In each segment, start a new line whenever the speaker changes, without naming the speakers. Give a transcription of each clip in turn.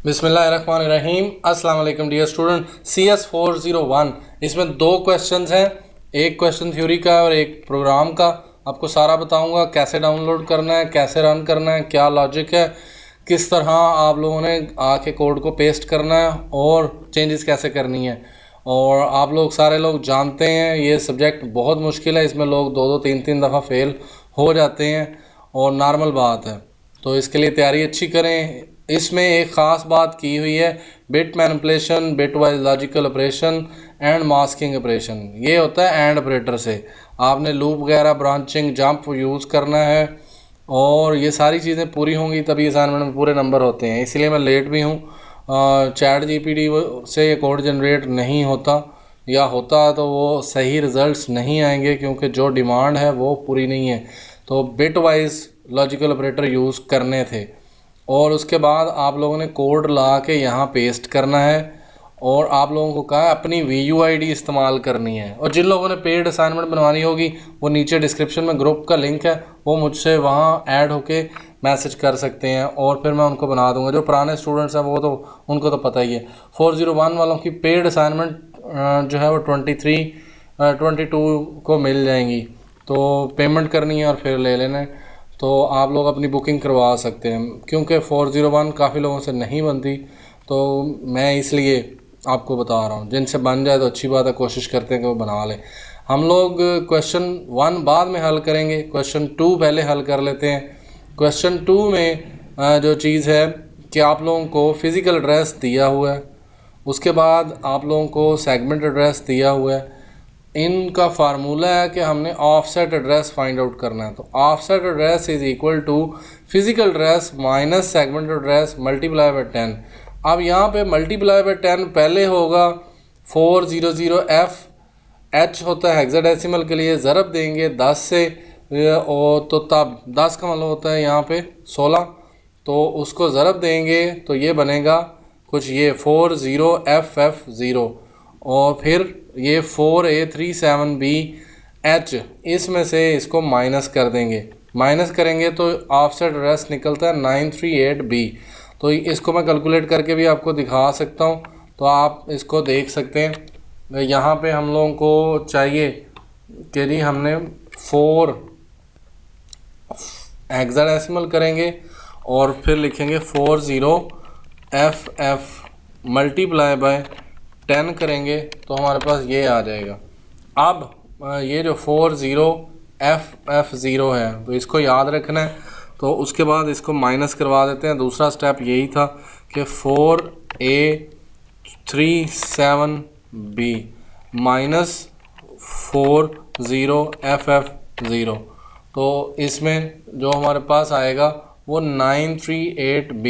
बिस्मिल्लाहिर्रहमानिर्रहीम। अस्सलाम वालेकुम डियर स्टूडेंट। CS 401 इसमें दो क्वेश्चंस हैं, एक क्वेश्चन थ्योरी का और एक प्रोग्राम का। आपको सारा बताऊंगा कैसे डाउनलोड करना है, कैसे रन करना है, क्या लॉजिक है, किस तरह आप लोगों ने आके कोड को पेस्ट करना है और चेंजेस कैसे करनी है। और आप लोग सारे लोग जानते हैं ये सब्जेक्ट बहुत मुश्किल है, इसमें लोग दो दो तीन तीन दफ़ा फेल हो जाते हैं और नॉर्मल बात है, तो इसके लिए तैयारी अच्छी करें। इसमें एक ख़ास बात की हुई है, bit manipulation, bit wise logical operation and masking operation. ये होता है एंड ऑपरेटर से। आपने लूप वगैरह, ब्रांचिंग, जंप यूज़ करना है और ये सारी चीज़ें पूरी होंगी तभी असाइनमेंट में पूरे नंबर होते हैं। इसलिए मैं लेट भी हूँ। चैट जीपीटी से ये कोड जनरेट नहीं होता, या होता तो वो सही रिज़ल्ट्स नहीं आएंगे क्योंकि जो डिमांड है वो पूरी नहीं है। तो bit wise logical operator use करने थे और उसके बाद आप लोगों ने कोड ला के यहाँ पेस्ट करना है और आप लोगों को कहा अपनी VUID इस्तेमाल करनी है। और जिन लोगों ने पेड असाइनमेंट बनवानी होगी वो नीचे डिस्क्रिप्शन में ग्रुप का लिंक है, वो मुझसे वहाँ ऐड होके मैसेज कर सकते हैं और फिर मैं उनको बना दूंगा। जो पुराने स्टूडेंट्स हैं वो तो उनको तो पता ही है। 401 वालों की पेड असाइनमेंट जो है वो 22 को मिल जाएंगी, तो पेमेंट करनी है और फिर ले लेना है। तो आप लोग अपनी बुकिंग करवा सकते हैं क्योंकि 401 काफ़ी लोगों से नहीं बनती, तो मैं इसलिए आपको बता रहा हूँ। जिनसे बन जाए तो अच्छी बात है, कोशिश करते हैं कि वो बना लें। हम लोग क्वेश्चन 1 बाद में हल करेंगे, क्वेश्चन 2 पहले हल कर लेते हैं। क्वेश्चन 2 में जो चीज़ है कि आप लोगों को फ़िज़िकल एड्रेस दिया हुआ है, उसके बाद आप लोगों को सेगमेंट एड्रेस दिया हुआ है। इनका फार्मूला है कि हमने ऑफसेट एड्रेस फाइंड आउट करना है। तो offset address is equal to physical address minus segment address multiply by 10। अब यहाँ पे मल्टीप्लाई बाय 10 पहले होगा 400F, H होता है हेक्साडेसिमल के लिए, ज़रब देंगे 10 से और तो तब 10 का मतलब होता है यहाँ पे 16, तो उसको ज़रब देंगे तो ये बनेगा कुछ ये 40FF0 और फिर ये 4A37BH, इसमें से इसको माइनस कर देंगे। माइनस करेंगे तो ऑफसेट एड्रेस निकलता है 938B। तो इसको मैं कैलकुलेट करके भी आपको दिखा सकता हूँ, तो आप इसको देख सकते हैं। यहाँ पे हम लोगों को चाहिए कि जी हमने 4 हेक्साडेसिमल करेंगे और फिर लिखेंगे 40FF मल्टीप्लाई बाय 10 करेंगे तो हमारे पास ये आ जाएगा। अब ये जो 40FF0 है तो इसको याद रखना है, तो उसके बाद इसको माइनस करवा देते हैं। दूसरा स्टेप यही था कि 4A37B माइनस 40FF0, तो इसमें जो हमारे पास आएगा वो 938B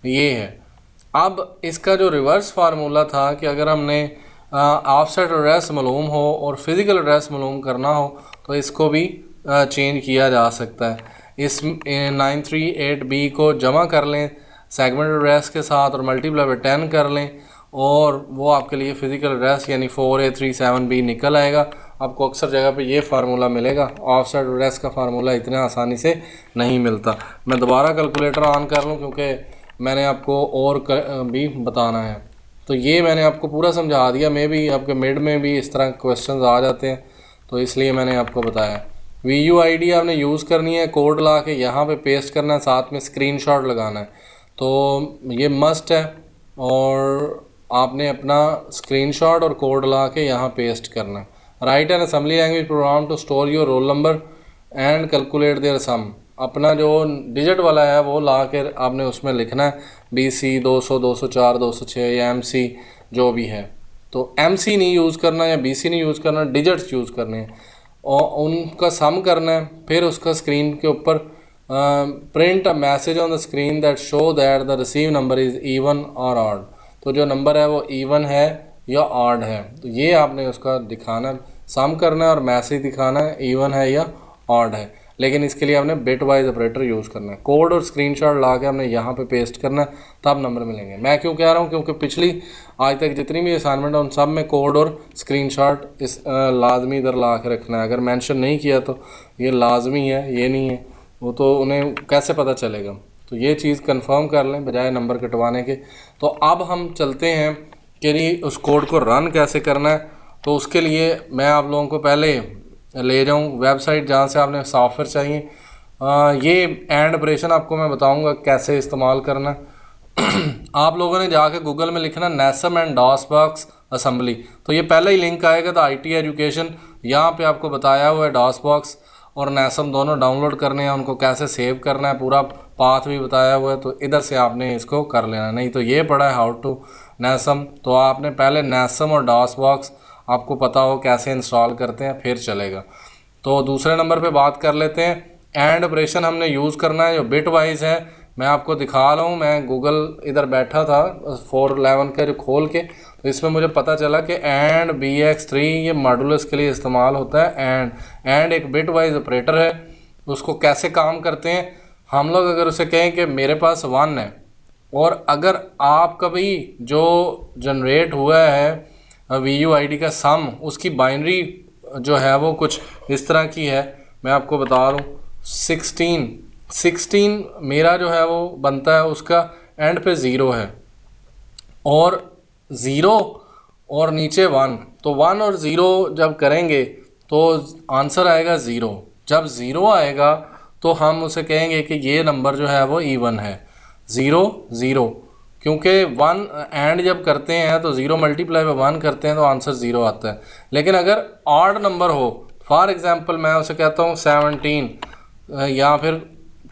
ये है। अब इसका जो रिवर्स फार्मूला था कि अगर हमने ऑफसेट एड्रेस मालूम हो और फिज़िकल एड्रेस मालूम करना हो तो इसको भी चेंज किया जा सकता है। इस 938B को जमा कर लें सेगमेंट एड्रेस के साथ और मल्टीप्लाई बाय 10 कर लें और वो आपके लिए फ़िज़िकल एड्रेस यानी 4A37B निकल आएगा। आपको अक्सर जगह पे ये फार्मूला मिलेगा, ऑफसेट एड्रेस का फार्मूला इतना आसानी से नहीं मिलता। मैं दोबारा कैलकुलेटर ऑन कर लूँ क्योंकि मैंने आपको और भी बताना है। तो ये मैंने आपको पूरा समझा दिया, मैं भी आपके मिड में भी इस तरह क्वेश्चंस आ जाते हैं तो इसलिए मैंने आपको बताया। VUID आपने यूज़ करनी है, कोड ला के यहाँ पे पेस्ट करना है, साथ में स्क्रीनशॉट लगाना है, तो ये मस्ट है। और आपने अपना स्क्रीनशॉट और कोड ला के यहाँ पेस्ट करना है। Write an assembly language program to store your roll number and calculate their sum. अपना जो डिजिट वाला है वो ला कर आपने उसमें लिखना है BC 200 204 206 या MC जो भी है। तो MC नहीं यूज़ करना या BC नहीं यूज़ करना, डिजिट्स यूज़ करने हैं और उनका सम करना है। फिर उसका स्क्रीन के ऊपर print a message on the screen that show that the receive number is even और ऑड। तो जो नंबर है वो इवन है या ऑड है, तो ये आपने उसका दिखाना, सम करना है और मैसेज दिखाना है इवन है या ऑड है। लेकिन इसके लिए आपने बिट वाइज ऑपरेटर यूज़ करना है। कोड और स्क्रीनशॉट ला के हमने यहाँ पे पेस्ट करना है, तब नंबर मिलेंगे। मैं क्यों कह रहा हूँ, क्योंकि पिछली आज तक जितनी भी असाइनमेंट है उन सब में कोड और स्क्रीनशॉट इस लाजमी इधर ला के रखना है। अगर मेंशन नहीं किया तो ये लाजमी है, ये नहीं है, वो तो उन्हें कैसे पता चलेगा। तो ये चीज़ कंफर्म कर लें बजाय नंबर कटवाने के। तो अब हम चलते हैं कि नहीं उस कोड को रन कैसे करना है। तो उसके लिए मैं आप लोगों को पहले ले जाऊँ वेबसाइट जहाँ से आपने सॉफ्टवेयर चाहिए। ये एंड ऑपरेशन आपको मैं बताऊँगा कैसे इस्तेमाल करना है। आप लोगों ने जाके गूगल में लिखना नेसम एंड डॉसबॉक्स असेंबली, तो ये पहले ही लिंक आएगा तो IT एजुकेशन, यहाँ पे आपको बताया हुआ है डॉसबॉक्स और नेसम दोनों डाउनलोड करने हैं, उनको कैसे सेव करना है, पूरा पाथ भी बताया हुआ है। तो इधर से आपने इसको कर लेना, नहीं तो ये पड़ा है हाउ टू नेसम, तो आपने पहले नेसम और डॉसबॉक्स आपको पता हो कैसे इंस्टॉल करते हैं फिर चलेगा। तो दूसरे नंबर पे बात कर लेते हैं, एंड ऑपरेशन हमने यूज़ करना है जो बिट वाइज है। मैं आपको दिखा रहा हूँ, मैं गूगल इधर बैठा था 411 का जो खोल के, तो इसमें मुझे पता चला कि एंड BX3 ये मॉडुलस के लिए इस्तेमाल होता है। एंड एक बिट वाइज ऑपरेटर है। उसको कैसे काम करते हैं, हम लोग अगर उसे कहें कि मेरे पास 1 है और अगर आप कभी जो जनरेट हुआ है VUID का सम, उसकी बाइनरी जो है वो कुछ इस तरह की है, मैं आपको बता दूँ 16 मेरा जो है वो बनता है, उसका एंड पे 0 है और 0 और नीचे 1, तो 1 और 0 जब करेंगे तो आंसर आएगा 0। जब 0 आएगा तो हम उसे कहेंगे कि ये नंबर जो है वो इवन है, 0 0, क्योंकि 1 एंड जब करते हैं तो 0 मल्टीप्लाई बाय 1 करते हैं तो आंसर 0 आता है। लेकिन अगर ऑड नंबर हो, फॉर एग्जांपल मैं उसे कहता हूँ 17 या फिर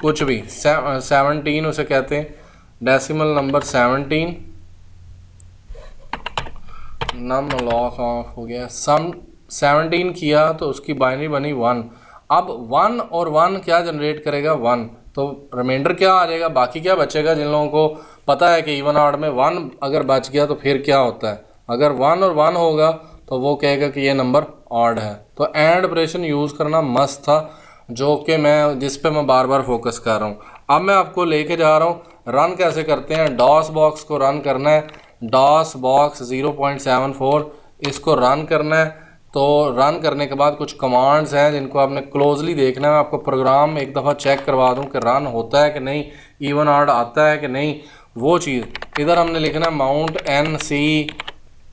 कुछ भी 17 उसे कहते हैं, डेसिमल नंबर 17, नम लॉस ऑफ हो गया, सम 17 किया तो उसकी बाइनरी बनी 1। अब 1 और 1 क्या जनरेट करेगा 1, तो रिमाइंडर क्या आ जाएगा, बाकी क्या बचेगा। जिन लोगों को पता है कि इवन ऑड में 1 अगर बच गया तो फिर क्या होता है, अगर 1 और 1 होगा तो वो कहेगा कि ये नंबर ऑड है। तो एंड ऑपरेशन यूज़ करना मस्त था, जो कि जिस पे मैं बार बार फोकस कर रहा हूँ। अब मैं आपको लेके जा रहा हूँ रन कैसे करते हैं। डॉस बॉक्स को रन करना है, डॉस बॉक्स 0.74 इसको रन करना है। तो रन करने के बाद कुछ कमांड्स हैं जिनको आपने क्लोजली देखना है। आपको प्रोग्राम एक दफ़ा चेक करवा दूं कि रन होता है कि नहीं, इवन ऑड आता है कि नहीं, वो चीज़ इधर हमने लिखना है माउंट NC,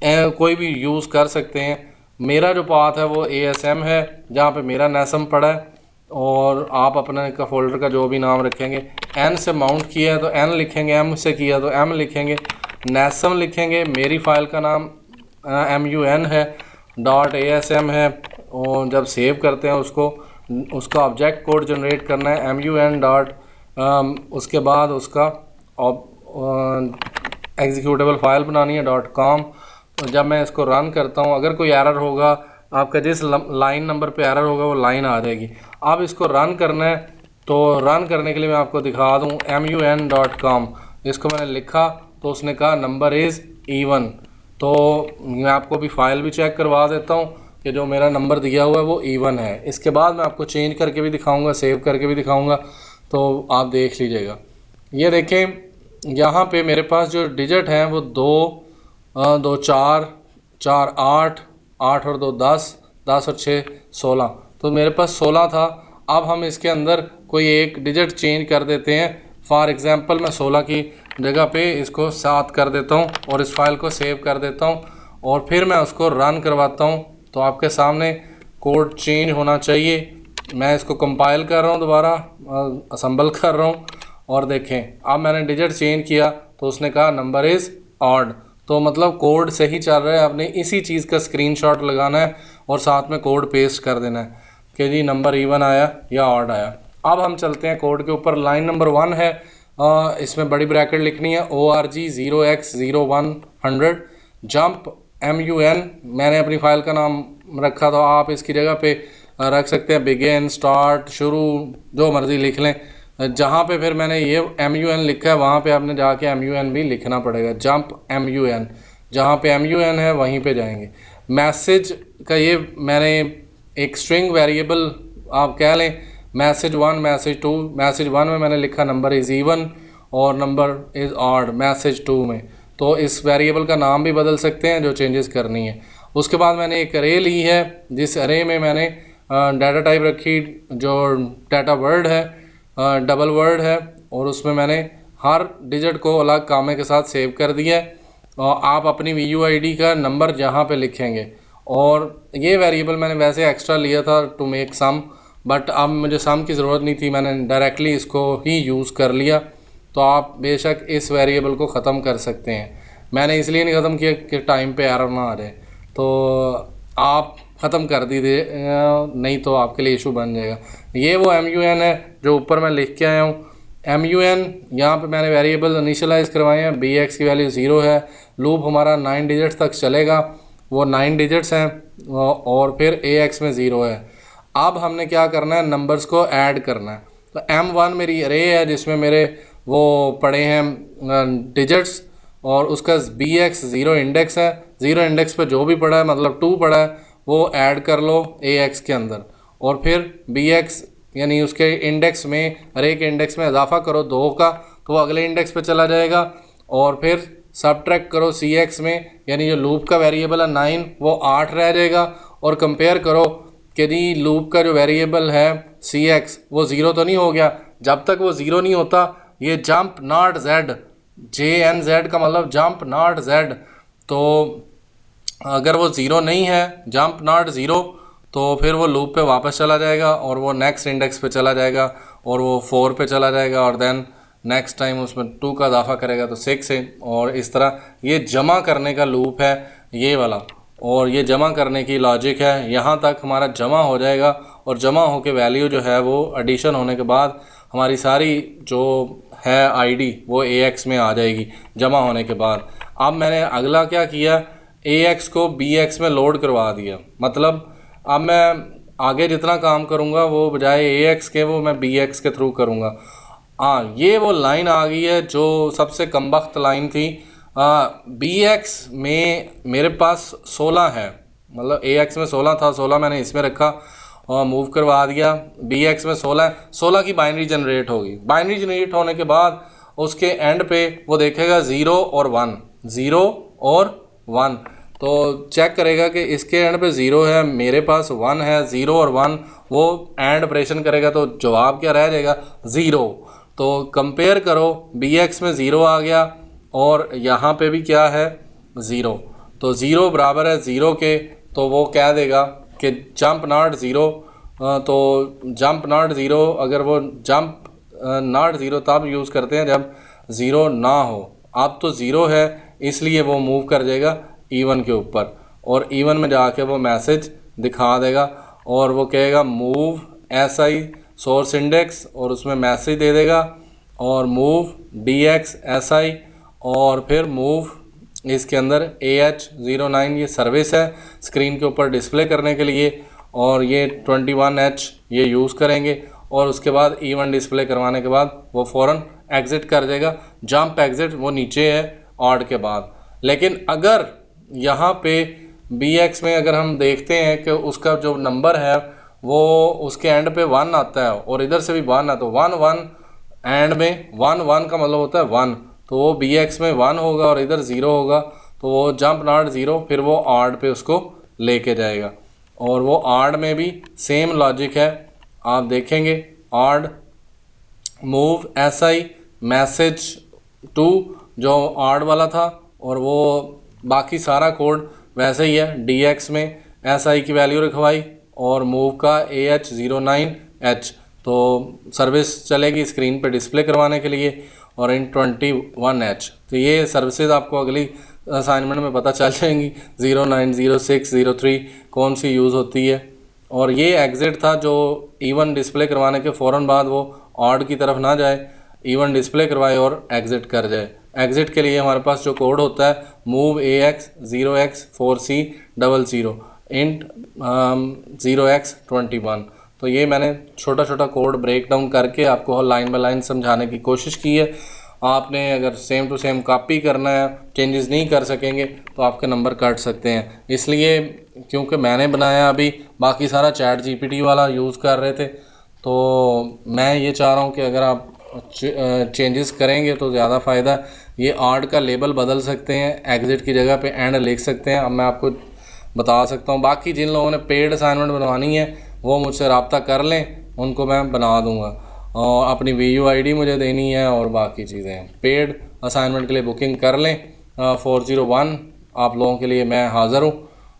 कोई भी यूज़ कर सकते हैं। मेरा जो पाथ है वो ASM है, जहाँ पे मेरा नेसम पड़ा है, और आप अपने का फोल्डर का जो भी नाम रखेंगे। N से माउंट किया है तो N लिखेंगे, M से किया तो M लिखेंगे, नेसम लिखेंगे, मेरी फ़ाइल का नाम MUN है, .asm है, और जब सेव करते हैं उसका ऑब्जेक्ट कोड जनरेट करना है MUN उसके बाद उसका एग्जीक्यूटेबल फाइल बनानी है .com। तो जब मैं इसको रन करता हूँ, अगर कोई एरर होगा, आपका जिस लाइन नंबर पे एरर होगा वो लाइन आ जाएगी। अब इसको रन करना है, तो रन करने के लिए मैं आपको दिखा दूँ MUN.com, इसको मैंने लिखा तो उसने कहा नंबर इज़ इवन। तो मैं आपको भी फ़ाइल भी चेक करवा देता हूँ कि जो मेरा नंबर दिया हुआ है वो इवन है। इसके बाद मैं आपको चेंज करके भी दिखाऊंगा, सेव करके भी दिखाऊंगा, तो आप देख लीजिएगा। ये देखें यहाँ पे मेरे पास जो डिजिट हैं वो 2 4 4 8 8 और 2 10 10 और 6 16, तो मेरे पास 16 था। अब हम इसके अंदर कोई एक डिजिट चेंज कर देते हैं। फॉर एग्ज़ाम्पल मैं 16 की जगह पे इसको 7 कर देता हूँ और इस फाइल को सेव कर देता हूँ और फिर मैं उसको रन करवाता हूँ। तो आपके सामने कोड चेंज होना चाहिए। मैं इसको कंपाइल कर रहा हूँ, दोबारा असेंबल कर रहा हूँ, और देखें अब मैंने डिजिट चेंज किया तो उसने कहा नंबर इज़ ऑड। तो मतलब कोड सही चल रहा है। आपने इसी चीज़ का स्क्रीनशॉट लगाना है और साथ में कोड पेस्ट कर देना है कि जी नंबर इवन आया या ऑड आया। अब हम चलते हैं कोड के ऊपर। लाइन नंबर 1 है, इसमें बड़ी ब्रैकेट लिखनी है ORG 0x0100 जंप MUN, मैंने अपनी फ़ाइल का नाम रखा था, आप इसकी जगह पे रख सकते हैं बिगिन, स्टार्ट, शुरू, जो मर्ज़ी लिख लें। जहाँ पे फिर मैंने ये MUN लिखा है वहाँ पे आपने जाके MUN भी लिखना पड़ेगा, जंप MUN, जहाँ पे MUN है वहीं पे जाएंगे। मैसेज का ये मैंने एक स्ट्रिंग वेरिएबल आप कह लें, मैसेज 1 मैसेज 2, मैसेज 1 में मैंने लिखा नंबर इज़ इवन और नंबर इज़ ऑड मैसेज 2 में। तो इस वेरिएबल का नाम भी बदल सकते हैं जो चेंजेस करनी है। उसके बाद मैंने एक अरे ली है, जिस अरे में मैंने डाटा टाइप रखी जो डाटा वर्ड है, डबल वर्ड है, और उसमें मैंने हर डिजिट को अलग कामे के साथ सेव कर दिया है। और आप अपनी VUID का नंबर जहाँ पे लिखेंगे, और ये वेरिएबल मैंने वैसे एक्स्ट्रा लिया था टू मेक सम, बट अब मुझे सम की ज़रूरत नहीं थी, मैंने डायरेक्टली इसको ही यूज़ कर लिया। तो आप बेशक इस वेरिएबल को ख़त्म कर सकते हैं। मैंने इसलिए नहीं ख़त्म किया कि टाइम पे एरर ना आ जाए, तो आप ख़त्म कर दीजिए, नहीं तो आपके लिए इशू बन जाएगा। ये वो MUN है जो ऊपर मैं लिख के आया हूँ। MUN यहाँ पे मैंने वेरिएबल इनिशियलाइज़ करवाए हैं। BX की वैल्यू 0 है। लूप हमारा 9 डिजिट्स तक चलेगा, वो 9 डिजिट्स हैं, और फिर AX में 0 है। अब हमने क्या करना है, नंबर्स को ऐड करना है। तो M1 मेरी अरे है जिसमें मेरे वो पड़े हैं डिजिट्स, और उसका BX 0 इंडेक्स है। 0 इंडेक्स पे जो भी पड़ा है, मतलब 2 पड़ा है, वो ऐड कर लो AX के अंदर, और फिर BX यानी उसके इंडेक्स में, अरे के इंडेक्स में इजाफा करो 2 का, तो वो अगले इंडेक्स पे चला जाएगा। और फिर सब्ट्रैक्ट करो CX में, यानी जो लूप का वेरिएबल है 9, वो 8 रह जाएगा। और कंपेयर करो कि जी लूप का जो वेरिएबल है CX वो 0 तो नहीं हो गया। जब तक वो 0 नहीं होता, ये जंप नॉट Z, JNZ का मतलब जंप नॉट Z, तो अगर वो 0 नहीं है, जंप नॉट 0, तो फिर वो लूप पे वापस चला जाएगा और वो नेक्स्ट इंडेक्स पे चला जाएगा, और वो 4 पे चला जाएगा, और देन नेक्स्ट टाइम उसमें 2 का इजाफा करेगा तो 6 है। और इस तरह ये जमा करने का लूप है ये वाला, और ये जमा करने की लॉजिक है। यहाँ तक हमारा जमा हो जाएगा, और जमा हो के वैल्यू जो है वो एडिशन होने के बाद हमारी सारी जो है ID वो AX में आ जाएगी जमा होने के बाद। अब मैंने अगला क्या किया, AX को BX में लोड करवा दिया। मतलब अब मैं आगे जितना काम करूँगा वो बजाय AX के वो मैं BX के थ्रू करूँगा। हाँ, ये वो लाइन आ गई है जो सबसे कमबख्त लाइन थी। BX में मेरे पास 16 है, मतलब AX में 16 था, 16 मैंने इसमें रखा और मूव करवा दिया। BX में 16 है, 16 की बाइनरी जनरेट होगी। बाइनरी जनरेट होने के बाद उसके एंड पे वो देखेगा 0 और 1, 0 और 1, तो चेक करेगा कि इसके एंड पे 0 है, मेरे पास 1 है, 0 और 1, वो एंड ऑपरेशन करेगा तो जवाब क्या रह जाएगा, 0। तो कंपेयर करो, BX में 0 आ गया और यहाँ पे भी क्या है, 0, तो 0 बराबर है 0 के, तो वो कह देगा कि जंप नॉट 0। तो जंप नॉट 0, अगर वो जंप नॉट 0 तब यूज़ करते हैं जब 0 ना हो। अब तो 0 है, इसलिए वो मूव कर जाएगा इवन के ऊपर, और इवन में जाके वो मैसेज दिखा देगा, और वो कहेगा मूव SI सोर्स इंडेक्स, और उसमें मैसेज दे देगा, और मूव DX SI, और फिर मूव इसके अंदर AH09, ये सर्विस है स्क्रीन के ऊपर डिस्प्ले करने के लिए, और ये 21H ये यूज़ करेंगे, और उसके बाद इवन डिस्प्ले करवाने के बाद वो फ़ौरन एग्ज़िट कर देगा। जंप एग्ज़िट वो नीचे है ऑड के बाद। लेकिन अगर यहाँ पे BX में अगर हम देखते हैं कि उसका जो नंबर है वो उसके एंड पे 1 आता है, और इधर से भी 1 है, तो 1 1 एंड में 1 1 का मतलब होता है 1, तो वो BX में 1 होगा और इधर 0 होगा, तो वो जंप नॉट 0, फिर वो ऑड पे उसको लेके जाएगा। और वो ऑड में भी सेम लॉजिक है, आप देखेंगे ऑड मूव SI मैसेज 2 जो ऑड वाला था, और वो बाकी सारा कोड वैसे ही है। DX में SI की वैल्यू रखवाई, और मूव का AH09H, तो सर्विस चलेगी स्क्रीन पे डिस्प्ले करवाने के लिए, और इन 21H। तो ये सर्विसेज आपको अगली असाइनमेंट में पता चल जाएंगी, 09, 06, 03 कौन सी यूज़ होती है। और ये एग्ज़िट था जो इवन डिस्प्ले करवाने के फ़ौरन बाद वो ऑड की तरफ ना जाए, इवन डिस्प्ले करवाए और एग्ज़िट कर जाए। एग्ज़िट के लिए हमारे पास जो कोड होता है move AX 0x4C00 int 0x21। तो ये मैंने छोटा छोटा कोड ब्रेक डाउन करके आपको लाइन बाय लाइन समझाने की कोशिश की है। आपने अगर सेम टू सेम कॉपी करना है, चेंजेस नहीं कर सकेंगे तो आपके नंबर कट सकते हैं। इसलिए क्योंकि मैंने बनाया, अभी बाकी सारा ChatGPT वाला यूज़ कर रहे थे, तो मैं ये चाह रहा हूँ कि अगर आप चेंजेस करेंगे तो ज़्यादा फ़ायदा। ये ऑड का लेबल बदल सकते हैं, एग्ज़िट की जगह पे एंड लिख सकते हैं। अब मैं आपको बता सकता हूँ। बाकी जिन लोगों ने पेड असाइनमेंट बनवानी है वो मुझसे रब्ता कर लें, उनको मैं बना दूँगा। और अपनी VUID मुझे देनी है और बाकी चीज़ें। पेड असाइनमेंट के लिए बुकिंग कर लें। 401 आप लोगों के लिए मैं हाज़िर हूँ।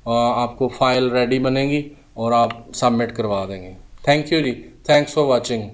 आपको फ़ाइल रेडी बनेगी और आप सबमिट करवा देंगे। थैंक यू जी, थैंक्स फॉर वॉचिंग।